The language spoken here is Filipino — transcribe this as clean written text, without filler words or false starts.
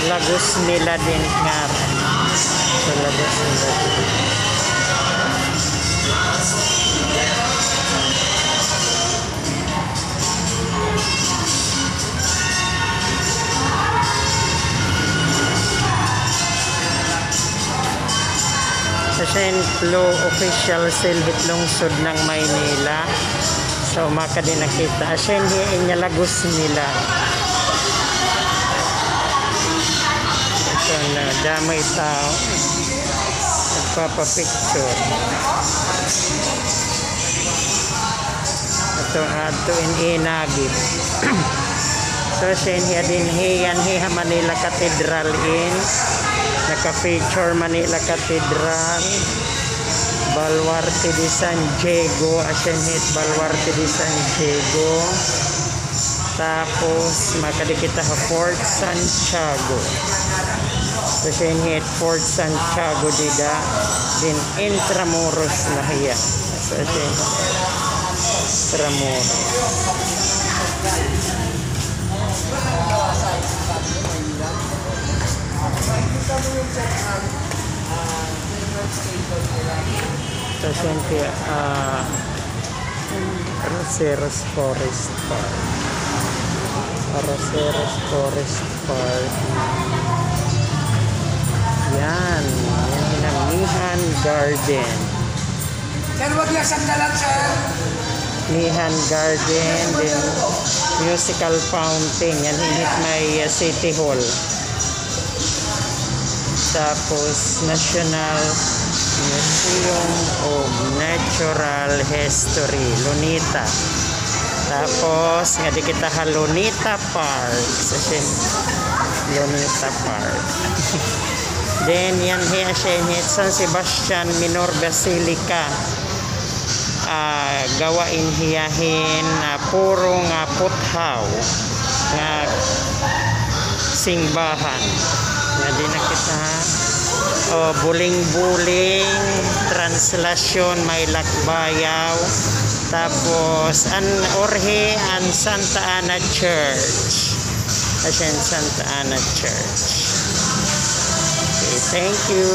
Lagos nila din nga. So, Lagos nila din. Sa St. Flo official silhit lungsod ng Maynila. So maka din nakita asin inya Lagos nila. So na damay tao nagpapapicture. Ito ato in Inagip. So sin hiya din hiyan hiya Manila Cathedral in naka-feature Manila Cathedral, Baluarte de San Diego, Asenhit Baluarte de San Diego. Tapos makadikita sa Fort Santiago. Asenhit Fort Santiago dida din Intramuros na hiya. So Intramuros. Siyempre Roseros Forest Park. Roseros Forest Park. Yan ang Nihan Garden. Sir, wag lang sandalan, sir. Nihan Garden, then musical fountain. Yan hinit may City Hall. Tapos National Museum of Natural History, Lunita. Tapos nga di kita ha Lunita Park. Lunita Park. Then yan hiya San Sebastian Minor Basilica. Gawain hiyahin puro nga puthaw nga singbahan. Nga di na kita buling-buling translasyon may lakbayaw. Tapos an Orhe an Santa Ana Church. Asin Santa Ana Church. Okay, thank you.